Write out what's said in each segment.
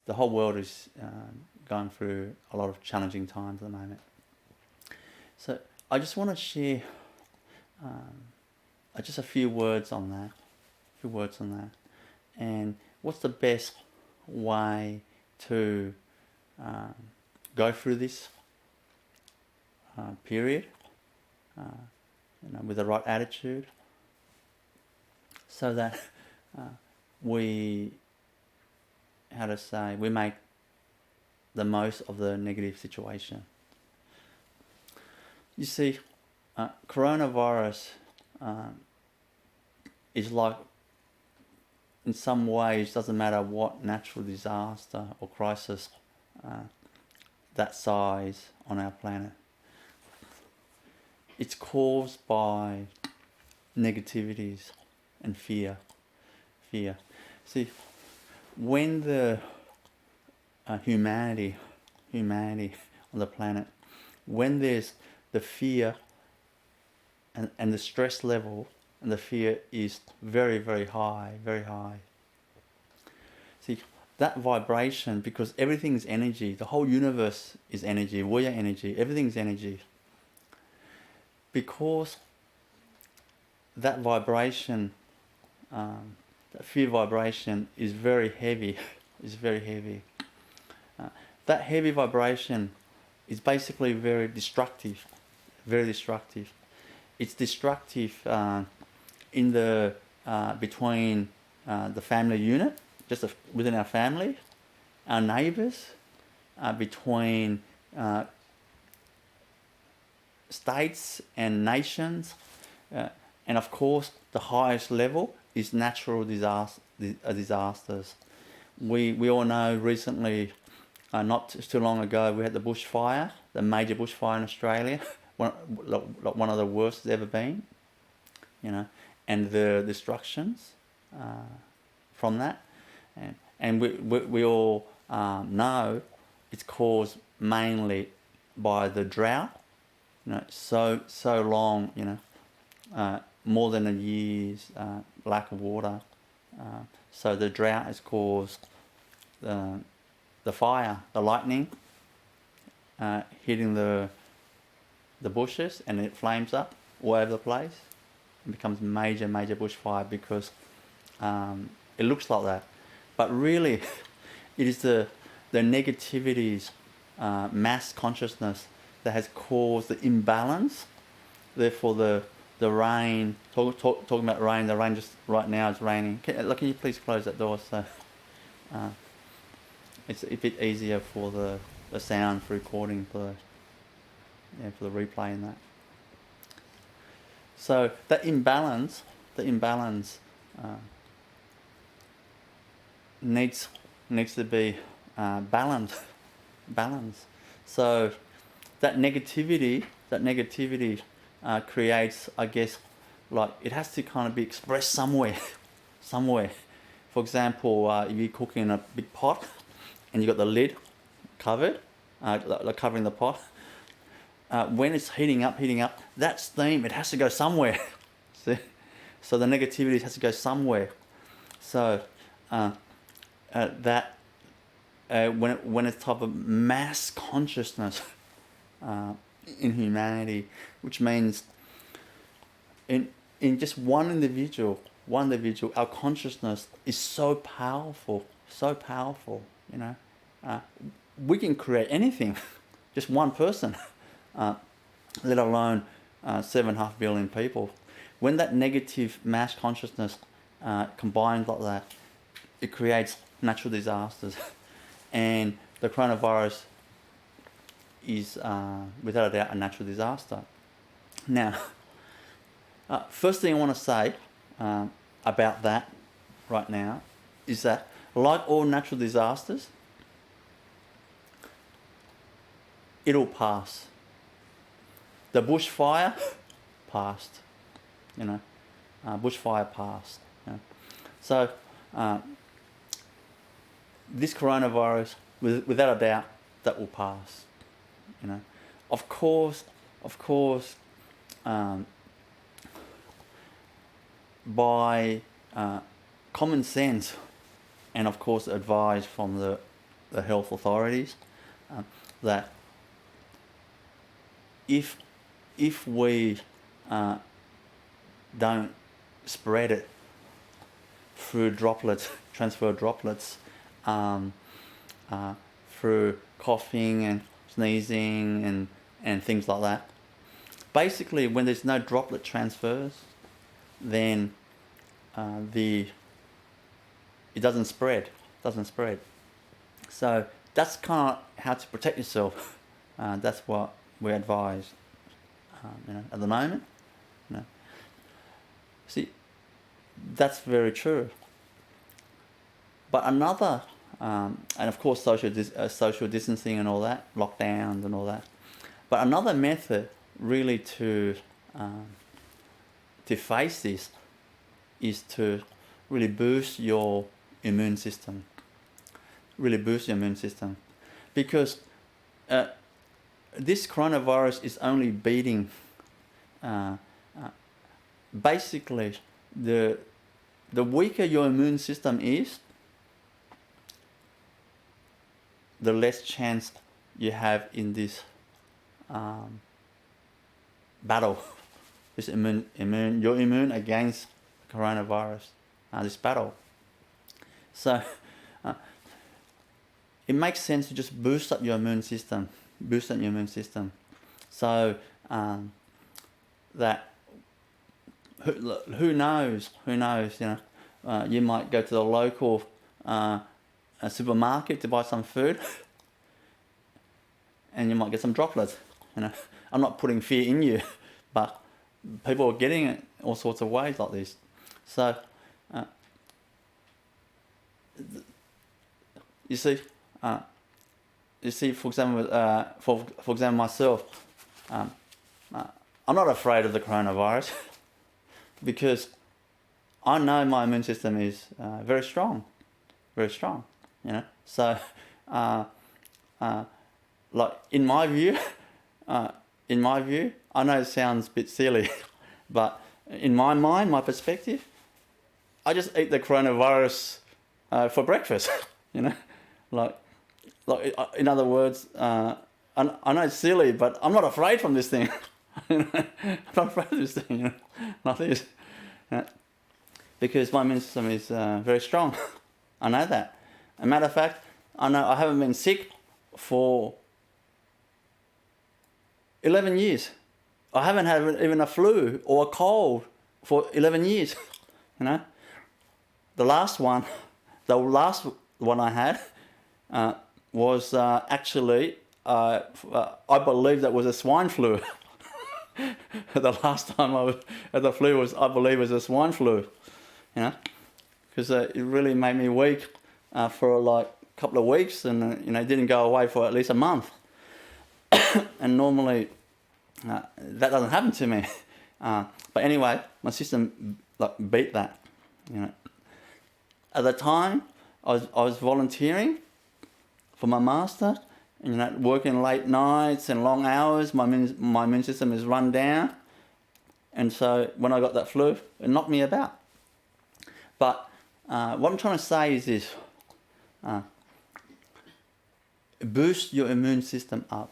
the whole world is going through a lot of challenging times at the moment. So I just want to share just a few words on that. And what's the best way to go through this period, with the right attitude, so that we make the most of the negative situation. You see, coronavirus is like, in some ways, doesn't matter what natural disaster or crisis that size on our planet. It's caused by negativities and fear. See, when the humanity on the planet, when there's the fear and the stress level and the fear is very, very high, see, that vibration, because everything's energy, the whole universe is energy, we are energy, everything's energy. Because that vibration, that fear vibration is very heavy, that heavy vibration is basically very destructive. It's destructive in the between the family unit, just within our family, our neighbours, between states and nations, and of course the highest level is natural disasters. We all know recently, not too long ago, we had the bushfire, the major bushfire in Australia, one of the worst it's ever been, and the destructions from that, and we all know it's caused mainly by the drought. So long, more than a year's lack of water. So the drought has caused the fire, the lightning hitting the bushes, and it flames up all over the place. It becomes major bushfire because it looks like that. But really, it is the negativities, mass consciousness that has caused the imbalance. Therefore, the rain. Talking about rain. The rain just right now is raining. Can you please close that door so it's a bit easier for the sound for recording for the replay and that. So the imbalance needs to be balanced. So that negativity creates, I guess, like it has to kind of be expressed somewhere. For example, if you're cooking in a big pot and you got the lid covered, like covering the pot, when it's heating up, that steam, it has to go somewhere. See? So the negativity has to go somewhere. So that when it's type of mass consciousness in humanity, which means in just one individual, our consciousness is so powerful. We can create anything, just one person, let alone 7.5 billion people. When that negative mass consciousness combines like that, it creates natural disasters. And the coronavirus is, without a doubt, a natural disaster. Now, first thing I want to say about that right now is that, like all natural disasters, it'll pass. The bushfire passed, bushfire passed. So this coronavirus, without a doubt, that will pass. Of course, by common sense, and of course advice from the the health authorities, that if we don't spread it through droplets, transfer droplets, through coughing and sneezing and things like that. Basically, when there's no droplet transfers, then it doesn't spread. So that's kind of how to protect yourself. That's what we advise. At the moment. See, that's very true. But another, and of course social distancing and all that, lockdowns and all that. But another method really to face this is to really boost your immune system. Because this coronavirus is only beating basically the weaker your immune system is, the less chance you have in this battle, your immune against coronavirus, this battle. So it makes sense to just boost up your immune system. So that who knows, you might go to the local supermarket to buy some food and you might get some droplets. I'm not putting fear in you, but people are getting it all sorts of ways like this. So you see, for example, for example, myself, I'm not afraid of the coronavirus because I know my immune system is very strong. So, like in my view, I know it sounds a bit silly, but in my mind, my perspective, I just eat the coronavirus for breakfast. Like in other words, I know it's silly, but I'm not afraid from this thing. I'm not afraid of this thing, like this, because my immune system is very strong. I know that. As a matter of fact, I know I haven't been sick for 11 years. I haven't had even a flu or a cold for 11 years. The last one I had was actually, I believe that was a swine flu. The last time I had the flu I believe, was a swine flu. Because it really made me weak for like a couple of weeks, and it didn't go away for at least a month. And normally that doesn't happen to me. But anyway, my system beat that. At the time, I was volunteering for my master, and working late nights and long hours. My immune system is run down, and so when I got that flu, it knocked me about. But what I'm trying to say is this: boost your immune system up.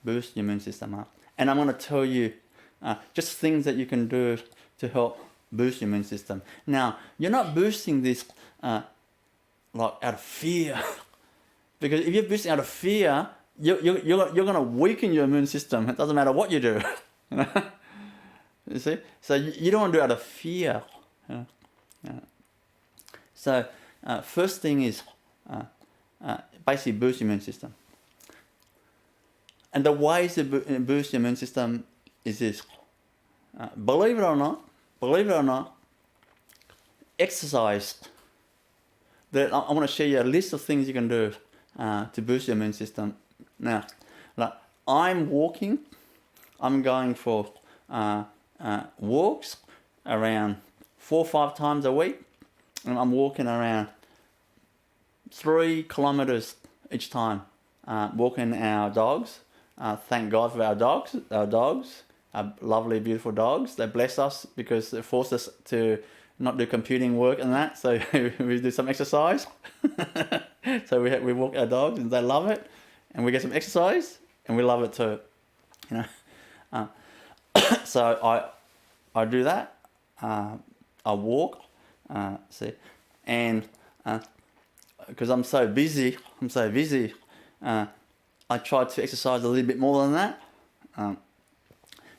Boost your immune system up. And I'm going to tell you just things that you can do to help boost your immune system. Now, you're not boosting this out of fear, because if you're boosting out of fear, you're going to weaken your immune system. It doesn't matter what you do. You see? So you don't want to do it out of fear. So first thing is basically boost your immune system. And the ways to boost your immune system is this. Believe it or not, exercise. I want to share you a list of things you can do to boost your immune system. Now, I'm walking. I'm going for walks around 4 or 5 times a week, and I'm walking around 3 kilometers each time, walking our dogs. Thank God for our dogs. Our lovely, beautiful dogs. They bless us because they force us to not do computing work and that, so we do some exercise. So we walk our dogs and they love it, and we get some exercise and we love it too. You know, so I do that. I walk, see, and because I'm so busy, I try to exercise a little bit more than that.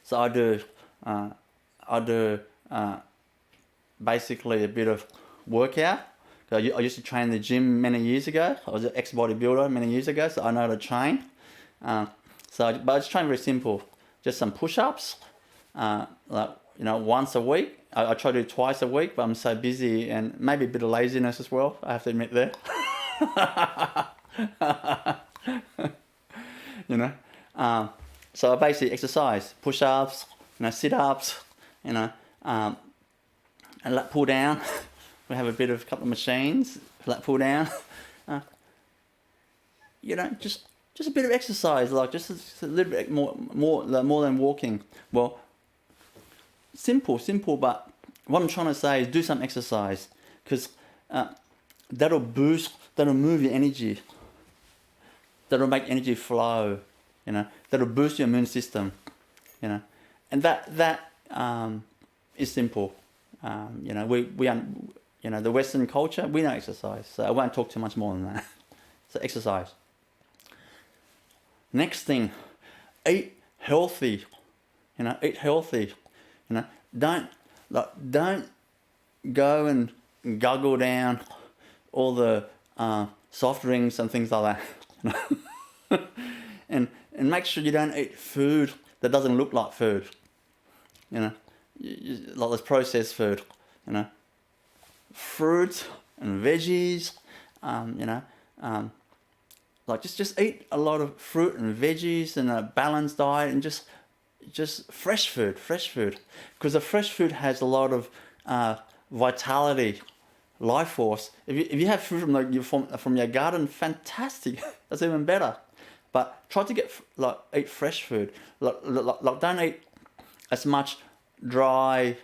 So I do basically a bit of workout. I used to train in the gym many years ago. I was an ex-bodybuilder many years ago, so I know how to train. But I just train very simple. Just some push-ups, once a week. I try to do twice a week, but I'm so busy, and maybe a bit of laziness as well, I have to admit there. So I basically exercise, push-ups, sit-ups, and lat pull down. We have a couple of machines, lat pull down. Just a bit of exercise, like just a little bit more than walking. Well, simple, but what I'm trying to say is do some exercise, because that'll move your energy. That'll make energy flow, that'll boost your immune system, and that is simple. The Western culture, we don't exercise, so I won't talk too much more than that. So exercise. Next thing, eat healthy. Eat healthy. Don't go and guggle down all the soft drinks and things like that. and make sure you don't eat food that doesn't look like food. Like this processed food. Fruits and veggies. Just eat a lot of fruit and veggies and a balanced diet, and just fresh food, because the fresh food has a lot of vitality, life force. If you have fruit from your garden, fantastic. That's even better. But try to eat fresh food. Don't eat as much dry,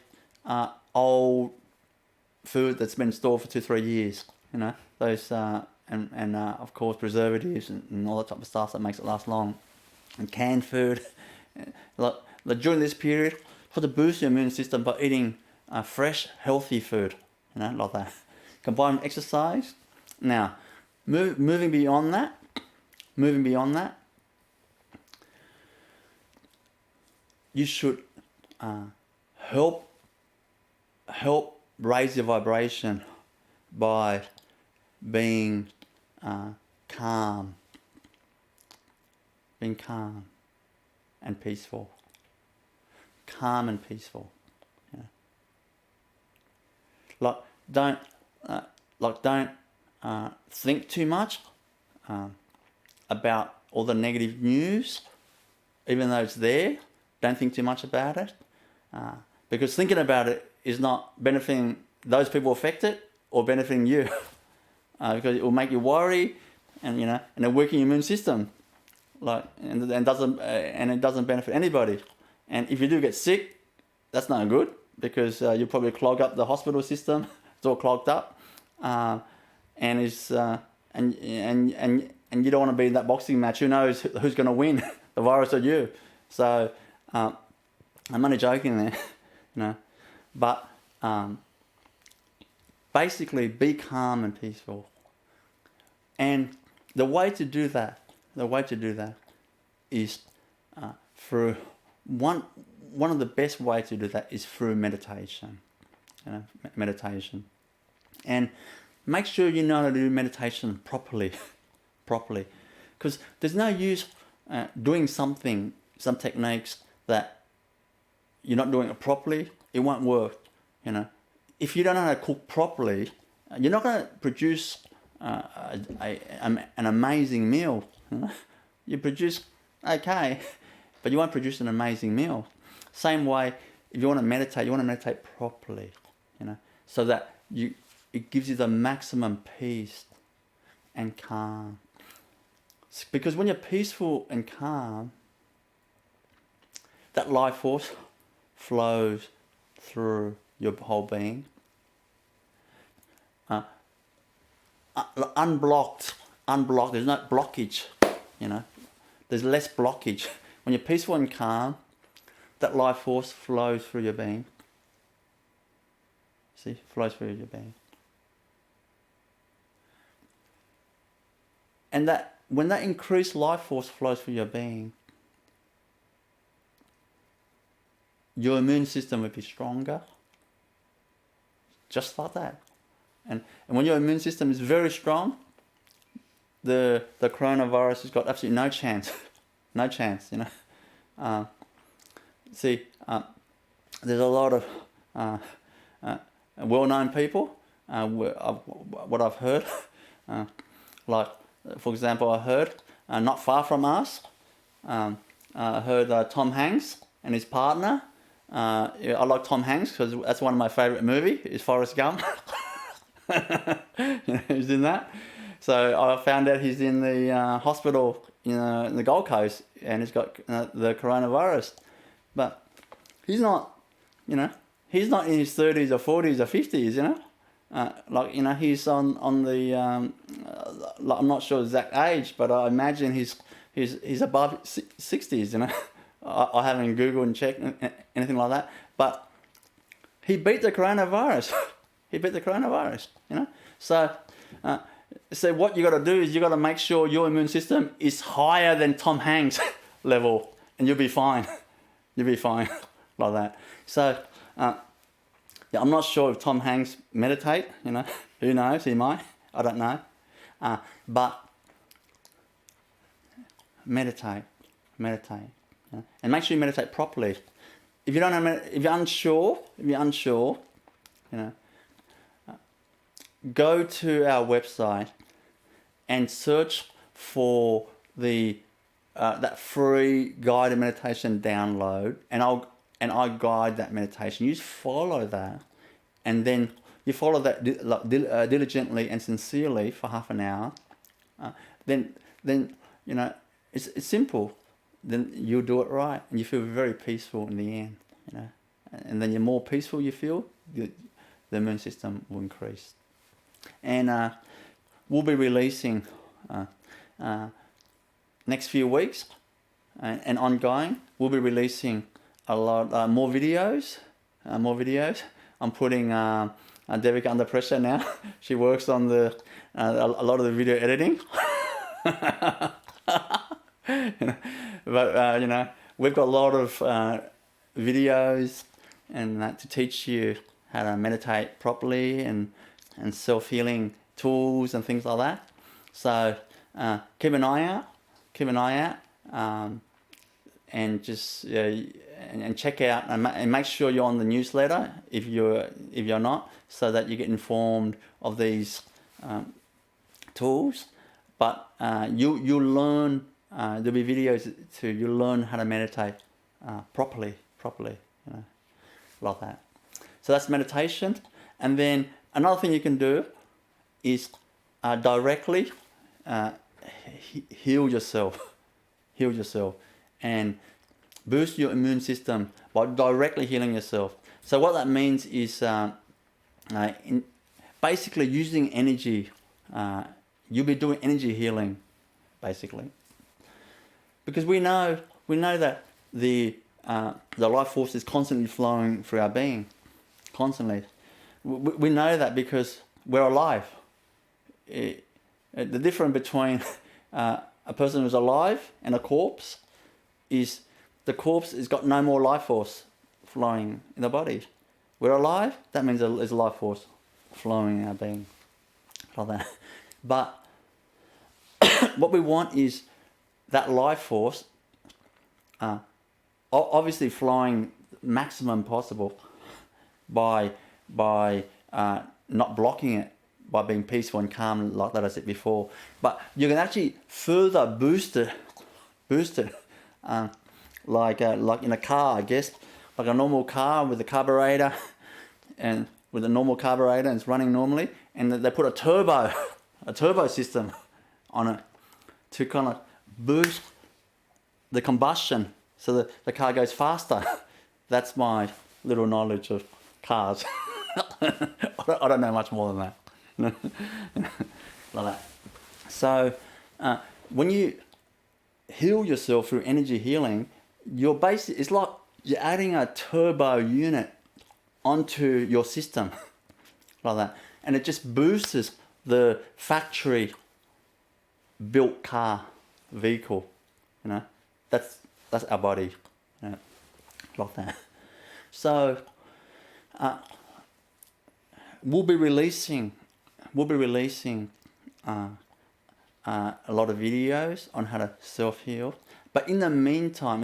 old food that's been stored for 2-3 years. Those and of course preservatives and all that type of stuff that makes it last long, and canned food. During this period, try to boost your immune system by eating fresh, healthy food. Like that. Combine exercise. Now, moving beyond that, you should help raise your vibration by being calm and peaceful. Don't think too much about all the negative news, even though it's there. Don't think too much about it, because thinking about it is not benefiting those people affected or benefiting you. Because it will make you worry, and it'll weaken your immune system, and it doesn't benefit anybody. And if you do get sick, that's not good, because you'll probably clog up the hospital system. It's all clogged up, and you don't want to be in that boxing match. Who knows who's going to win, the virus or you? So I'm only joking there, but. Basically, be calm and peaceful. And the way to do that is through one of the best ways to do that is through meditation. Meditation. And make sure you know how to do meditation properly. Because there's no use doing some techniques that you're not doing it properly. It won't work, If you don't know how to cook properly, you're not going to produce an amazing meal. You produce okay, but you won't produce an amazing meal. Same way, if you want to meditate properly, so that it gives you the maximum peace and calm. Because when you're peaceful and calm, that life force flows through your whole being. unblocked. There's no blockage, you know. There's less blockage. When you're peaceful and calm, that life force flows through your being. See, flows through your being. And that when that increased life force flows through your being, your immune system will be stronger. Just like that. And when your immune system is very strong, the coronavirus has got absolutely no chance. No chance, you know. There's a lot of well-known people, what I've heard, like, for example, I heard, not far from us, I heard Tom Hanks and his partner. I like Tom Hanks because that's one of my favourite movies, is Forrest Gump. He's in that. So I found out he's in the hospital, in the Gold Coast, and he's got the coronavirus. But he's not, he's not in his 30s or 40s or 50s, he's on the, I'm not sure exact age, but I imagine he's above 60s, I haven't Googled and checked anything like that. But he beat the coronavirus. He beat the coronavirus, So what you got to do is you got to make sure your immune system is higher than Tom Hanks' level, and you'll be fine. You'll be fine like that. So, I'm not sure if Tom Hanks meditate. Who knows? He might. I don't know. But meditate, and make sure you meditate properly. If you don't know, if you're unsure, go to our website and search for the that free guided meditation download, and I guide that meditation. You just follow that, and then you follow that diligently and sincerely for half an hour. Then it's simple. Then you'll do it right, and you feel very peaceful in the end. And then the more peaceful you feel, the immune system will increase. And we'll be releasing next few weeks and ongoing. We'll be releasing a lot more videos. I'm putting Devika under pressure now. She works on a lot of the video editing. But we've got a lot of videos and to teach you how to meditate properly and self-healing tools and things like that. So keep an eye out, and just and check out and make sure you're on the newsletter if you're not, so that you get informed of these tools. But you'll learn. There'll be videos you'll learn how to meditate properly, like that. So that's meditation. And then another thing you can do is directly heal yourself, and boost your immune system by directly healing yourself. So what that means is basically using energy. You'll be doing energy healing, basically, because we know that the life force is constantly flowing through our being, constantly. We know that because we're alive. The difference between a person who's alive and a corpse is the corpse has got no more life force flowing in the body. We're alive, that means there's a life force flowing in our being, like that. But what we want is that life force obviously flowing maximum possible by not blocking it, by being peaceful and calm, like that I said before. But you can actually further boost it, like in a car, I guess, like a normal car with a carburetor, and with a normal carburetor, and it's running normally, and they put a turbo system on it to kind of boost the combustion so that the car goes faster. That's my little knowledge of cars. I don't know much more than that. like that. So when you heal yourself through energy healing, it's like you're adding a turbo unit onto your system, like that, and it just boosts the factory built vehicle. That's our body, like that. So we'll be releasing a lot of videos on how to self-heal. But in the meantime,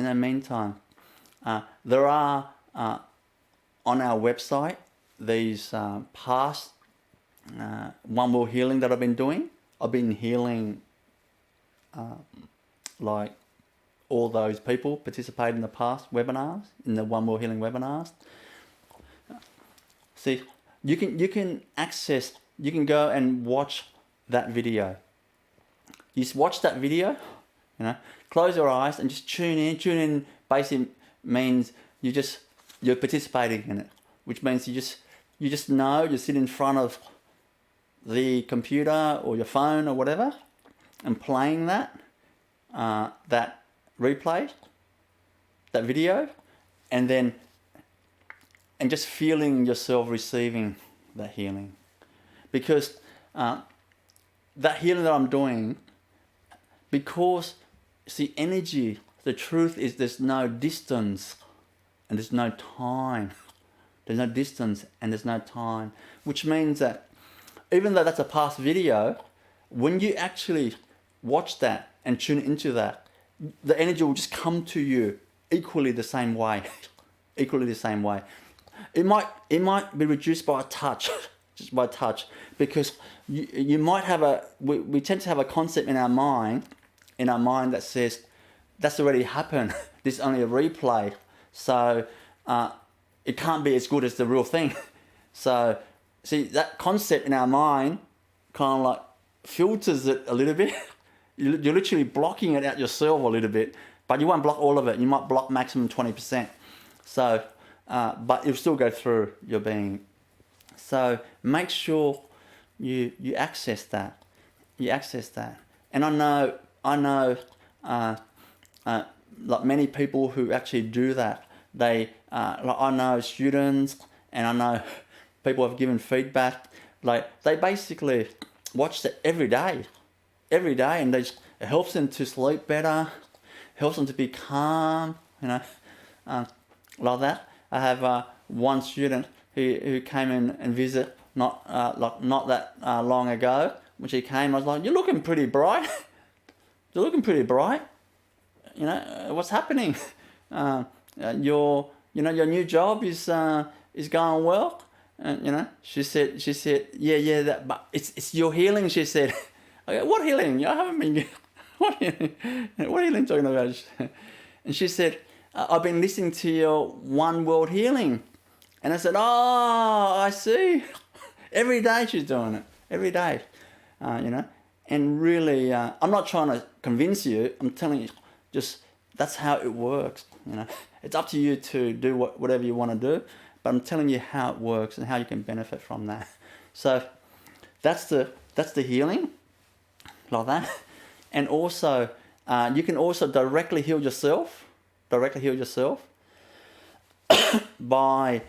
there are on our website these past one world healing that I've been doing. I've been healing like all those people participated in the past webinars, in the one world healing webinars. See, you can go and watch that video. You just watch that video, close your eyes and just tune in. Tune in basically means you're participating in it, which means you just know you sit in front of the computer or your phone or whatever and playing that replay, that video, and just feeling yourself receiving that healing. Because that healing that I'm doing, because see, energy, the truth is there's no distance and there's no time. There's no distance and there's no time, which means that even though that's a past video, when you actually watch that and tune into that, the energy will just come to you equally the same way. Equally the same way. It might be reduced by a touch, just by touch, because you might have we tend to have a concept in our mind that says that's already happened. This is only a replay, so it can't be as good as the real thing. So see, that concept in our mind kind of like filters it a little bit. You're literally blocking it out yourself a little bit, but you won't block all of it. You might block maximum 20%. So, but it'll still go through your being. So make sure you access that. You access that. And I know, like many people who actually do that. Like I know students, and I know people have given feedback. Like they basically watch it every day, and it helps them to sleep better, helps them to be calm, like that. I have one student who came in and visit not that long ago. When she came, I was like, "You're looking pretty bright. You're looking pretty bright. What's happening? Your new job is going well." And she said, yeah, that, but it's your healing. She said, "Okay, what healing? I haven't been. What healing? What healing talking about?" And she said, "I've been listening to your one world healing." And I said, "Oh, I see." Every day she's doing it. Every day, And really, I'm not trying to convince you. I'm telling you, just that's how it works. It's up to you to do whatever you want to do. But I'm telling you how it works and how you can benefit from that. So that's the healing, like that. And also, you can also directly heal yourself. By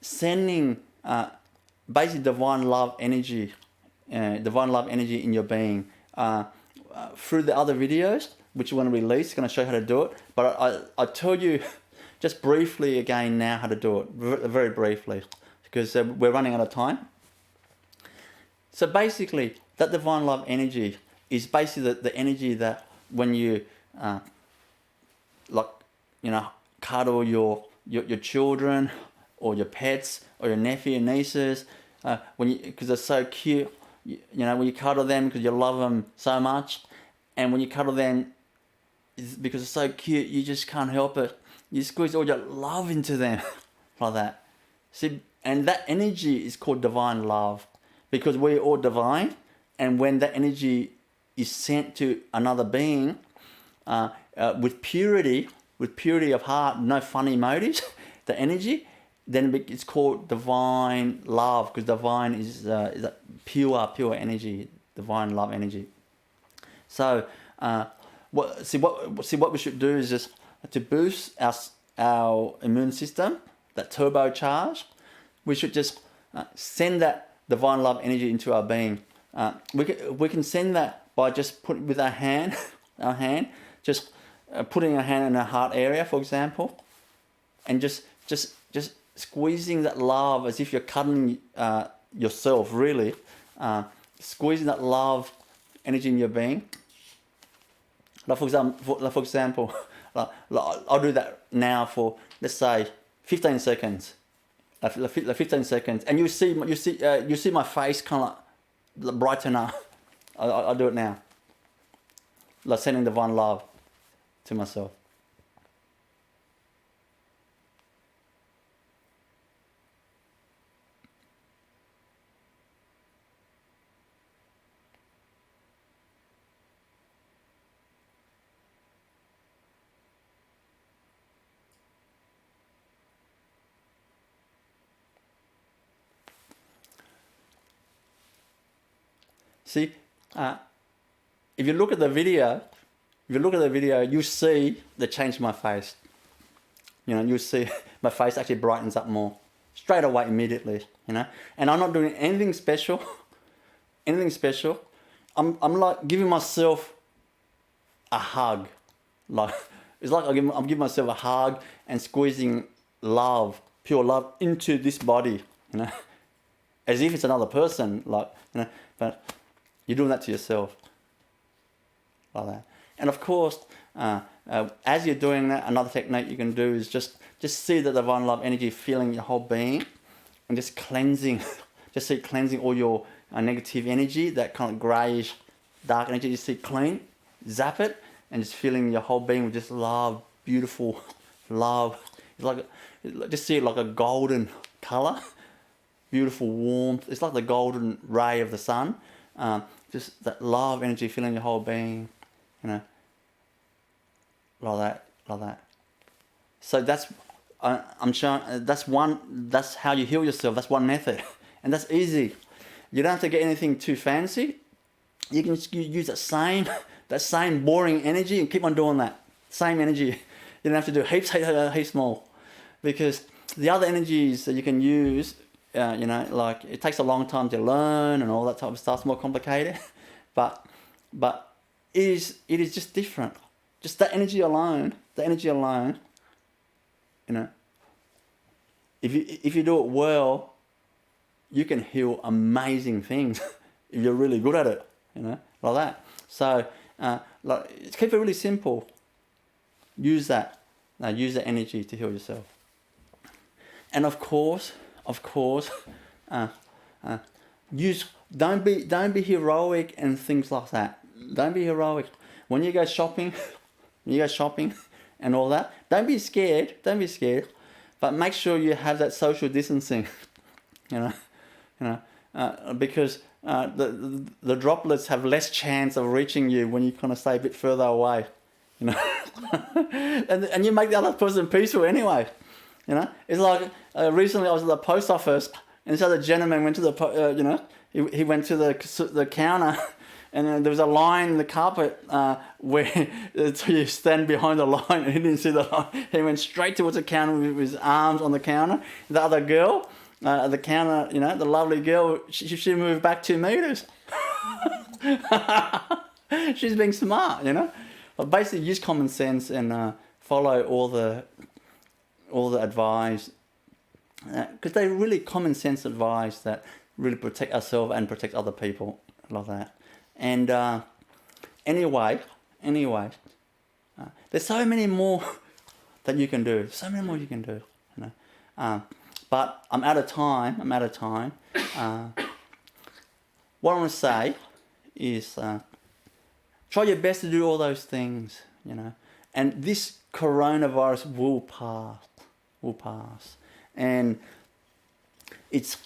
sending basically divine love energy in your being through the other videos, which we're going to release. Going to show you how to do it. But I told you just briefly again now how to do it, very briefly, because we're running out of time. So basically, that divine love energy is basically the energy that when you cuddle your children or your pets or your nephew and nieces, because they're so cute, when you cuddle them because you love them so much, and when you cuddle them because they're so cute, you just can't help it. You squeeze all your love into them, like that. See, and that energy is called divine love, because we're all divine, and when that energy is sent to another being with purity of heart, no funny motives, the energy, then it's called divine love, because divine is a pure energy, divine love energy. So what we should do is just to boost our immune system, that turbocharge. We should just send that divine love energy into our being. We can send that by just putting with our hand, just putting our hand in our heart area, for example, and just squeezing that love as if you're cuddling yourself, really. Squeezing that love energy in your being. Like for example, I'll do that now for, let's say, 15 seconds. 15 seconds, and you see my face kind of like brighten up. I'll do it now. Like sending divine love to myself. See, if you look at the video, you see the change in my face. You know, you see my face actually brightens up more straight away, immediately. You know, and I'm not doing anything special. I'm like giving myself a hug. Like it's like I'm giving myself a hug and squeezing love, pure love, into this body. You know, as if it's another person. Like, you know, but you're doing that to yourself, like that. And of course, as you're doing that, another technique you can do is just see the divine love energy filling your whole being, and just cleansing, just see cleansing all your negative energy, that kind of greyish, dark energy. Just see clean, zap it, and just filling your whole being with just love, beautiful love. It's like, just see it like a golden colour, beautiful warmth. It's like the golden ray of the sun. Just that love energy filling your whole being, you know, like that. So that's, I'm showing, that's how you heal yourself. That's one method, and that's easy. You don't have to get anything too fancy. You can just use that same boring energy and keep on doing that same energy. You don't have to do heaps more, because the other energies that you can use, you know, like it takes a long time to learn and all that type of stuff. It's more complicated, but it is just different. Just that energy alone, you know. If you do it well, you can heal amazing things if you're really good at it, you know, like that. So like, keep it really simple. Use that energy to heal yourself. And of course, don't be heroic and things like that. Don't be heroic when you go shopping. And all that. Don't be scared. But make sure you have that social distancing. You know, because the droplets have less chance of reaching you when you kind of stay a bit further away. You know, and you make the other person peaceful anyway. You know, it's like recently I was at the post office, and so the gentleman went to the you know, he went to the counter, and then there was a line in the carpet where you stand behind the line, and he didn't see the line. He went straight towards the counter with his arms on the counter. The other girl at the counter, you know, the lovely girl, she moved back 2 meters. She's being smart, you know. But basically, use common sense and follow all the advice, because they're really common sense advice that really protect ourselves and protect other people, like that. And anyway, there's so many more that you can do. You know. But I'm out of time. What I want to say is, try your best to do all those things, you know. And this coronavirus will pass. And it's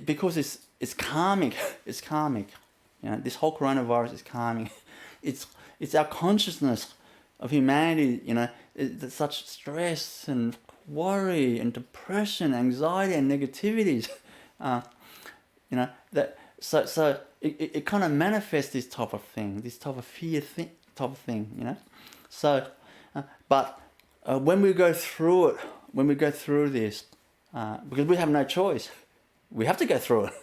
because it's karmic. You know, this whole coronavirus is karmic. It's our consciousness of humanity, you know, it's such stress and worry and depression, anxiety and negativities. So it kind of manifests this type of thing, this type of fear type of thing. So, but when we go through it, when we go through this, because we have no choice, we have to go through it.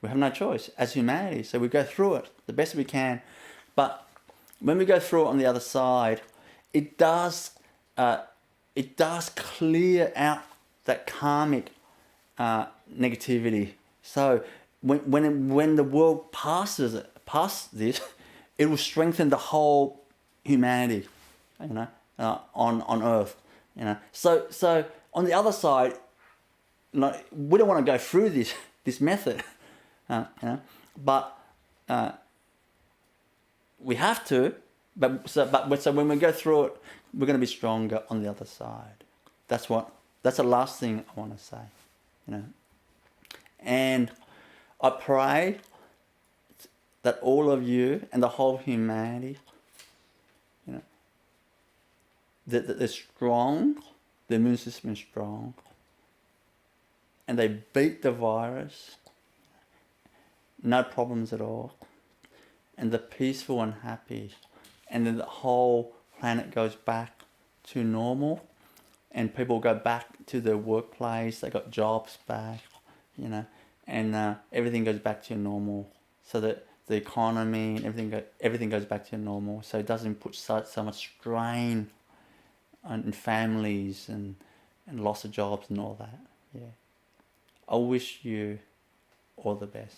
We have no choice as humanity, so we go through it the best we can. But when we go through it on the other side, it does clear out that karmic negativity. So when the world past this, it will strengthen the whole humanity, on Earth. So on the other side, we don't want to go through this method, but we have to. So when we go through it, we're going to be stronger on the other side. That's the last thing I want to say. And I pray that all of you and the whole humanity, that they're strong, the immune system is strong, and they beat the virus, no problems at all, and they're peaceful and happy, and then the whole planet goes back to normal, and people go back to their workplace, they got jobs back, and everything goes back to normal, so that the economy and everything goes back to normal, so it doesn't put so much strain on families and loss of jobs and all that. I wish you all the best.